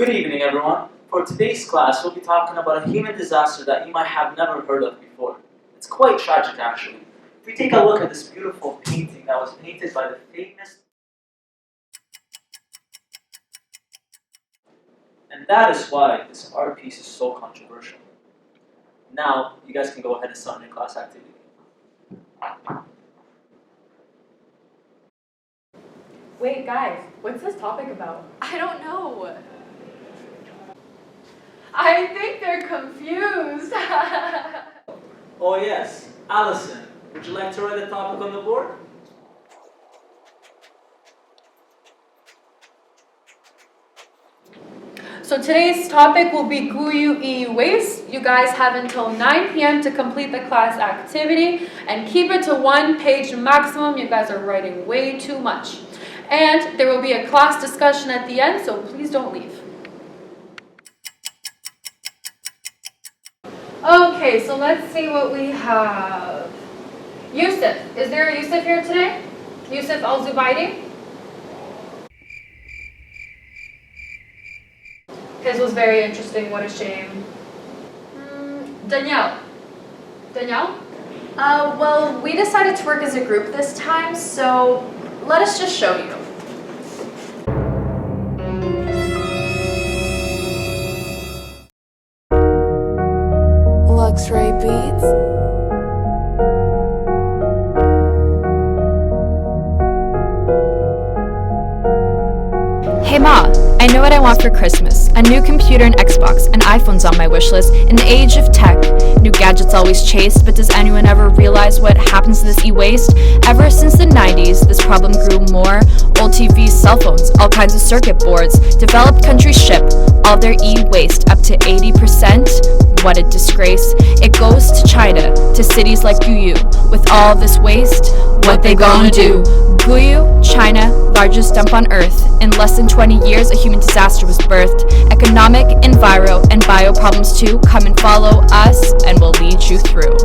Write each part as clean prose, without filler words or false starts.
Good evening, everyone. For today's class, we'll be talking about a human disaster that you might have never heard of before. It's quite tragic, actually. If we take a look at this beautiful painting that was painted by the famous... And that is why this art piece is so controversial. Now, you guys can go ahead and start your class activity. Wait, guys, what's this topic about? I don't know. I think they're confused. Oh yes, Allison, would you like to write the topic on the board? So today's topic will be Guiyu E-Waste. You guys have until 9 p.m. to complete the class activity and keep it to 1 page maximum. You guys are writing way too much. And there will be a class discussion at the end, so please don't leave. Okay, so let's see what we have. Yusuf. Is there a Yusuf here today? Yusuf Al-Zubaydi? His was very interesting. What a shame. Danielle. Danielle? Well, we decided to work as a group this time, so let us just show you. Luxray Beats. Hey Ma, I know what I want for Christmas. A new computer and Xbox, and iPhone's on my wish list. In the age of tech, new gadgets always chased, but does anyone ever realize what happens to this e-waste? Ever since the 90s, this problem grew more. Old TVs, cell phones, all kinds of circuit boards. Developed countries ship all their e-waste, up to 80%. What a disgrace. It goes to China, to cities like Guiyu. With all this waste, what they gonna do? Guiyu, China, largest dump on Earth. In less than 20 years, a human disaster was birthed. Economic, enviro, and bio problems too. Come and follow us, and we'll lead you through.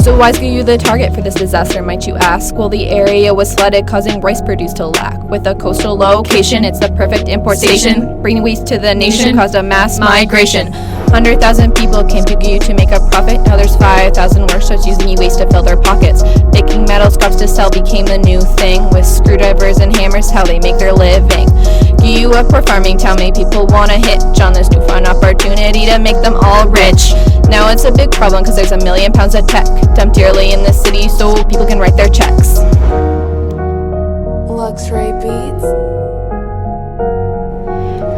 So why is Guiyu the target for this disaster, might you ask? Well, the area was flooded, causing rice produce to lack. With a coastal location, it's the perfect import station. Bringing waste to the nation caused a mass migration. 100,000 people came to Guiyu to make a profit. Now there's 5,000 workshops using e-waste to fill their pockets. Making metal scraps to sell became the new thing. With screwdrivers and hammers, how they make their living. Guiyu, a poor farming town, made people wanna hitch on this newfound opportunity to make them all rich. Now it's a big problem because there's £1 million of tech dumped yearly in the city so people can write their checks. Luxray Beats.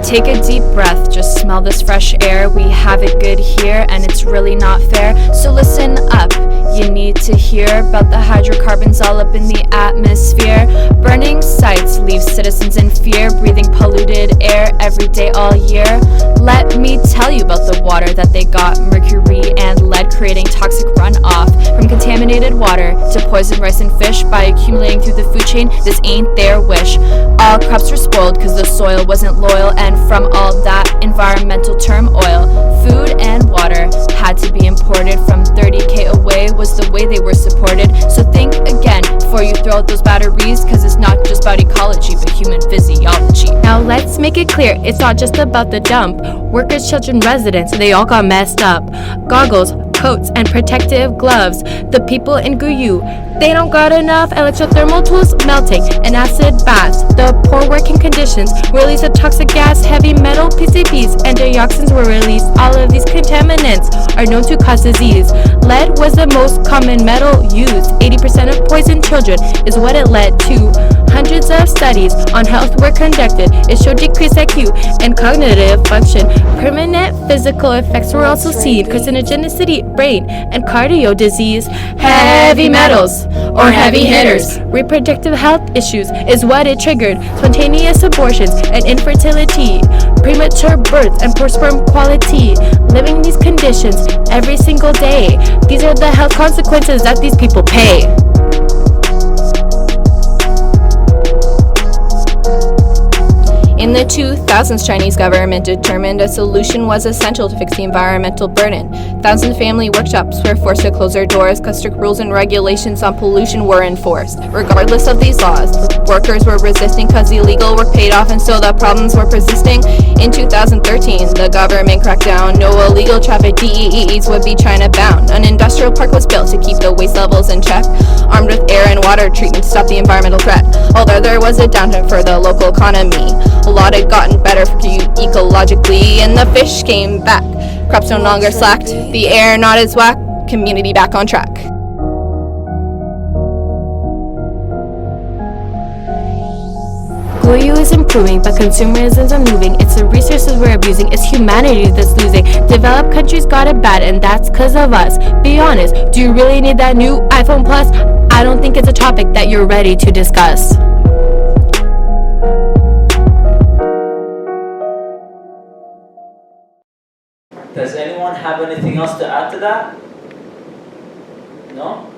Take a deep breath, just smell this fresh air. We have it good here and it's really not fair. So listen up, you need to hear about the hydrocarbons all up in the atmosphere. Burning sites leave citizens in fear, breathing polluted air every day all year. Let me tell you about the water that they got. Mercury and lead creating toxic runoff from contaminated water to poison rice and fish. By accumulating through the food chain, this ain't their wish. All crops were spoiled because the soil wasn't loyal, and from all that environmental turmoil, food and water had to be imported from 30k away was the way they were supported. So think again before you throw out those batteries, cause it's not just about ecology but human physiology. Now let's make it clear, it's not just about the dump. Workers, children, residents, they all got messed up. Goggles, coats, and protective gloves. The people in Guiyu, they don't got enough electrothermal tools, melting and acid baths. The poor working conditions release a toxic gas, heavy metal, PCBs, and dioxins were released. All of these contaminants are known to cause disease. Lead was the most common metal used. 80% of poisoned children is what it led to. Hundreds of studies on health were conducted. It showed decreased IQ and cognitive function. Permanent physical effects were also seen. Carcinogenicity, brain, and cardio disease. Heavy metals, or heavy hitters. Reproductive health issues is what it triggered. Spontaneous abortions and infertility. Premature births and poor sperm quality. Living in these conditions every single day. These are the health consequences that these people pay. In the 2000s, Chinese government determined a solution was essential to fix the environmental burden. Thousand family workshops were forced to close their doors because strict rules and regulations on pollution were enforced. Regardless of these laws, workers were resisting because illegal work paid off and so the problems were persisting. In 2013, the government cracked down. No illegal traffic, DEEs would be China bound. An industrial park was built to keep the waste levels in check, armed with air and water treatment to stop the environmental threat. Although there was a downturn for the local economy, a lot had gotten better for you ecologically, and the fish came back. Crops no longer slacked, the air not as whack, community back on track. Guiyu is improving, but consumerism is moving. It's the resources we're abusing, it's humanity that's losing. Developed countries got it bad, and that's cause of us. Be honest, do you really need that new iPhone Plus? I don't think it's a topic that you're ready to discuss. Does anyone have anything else to add to that? No?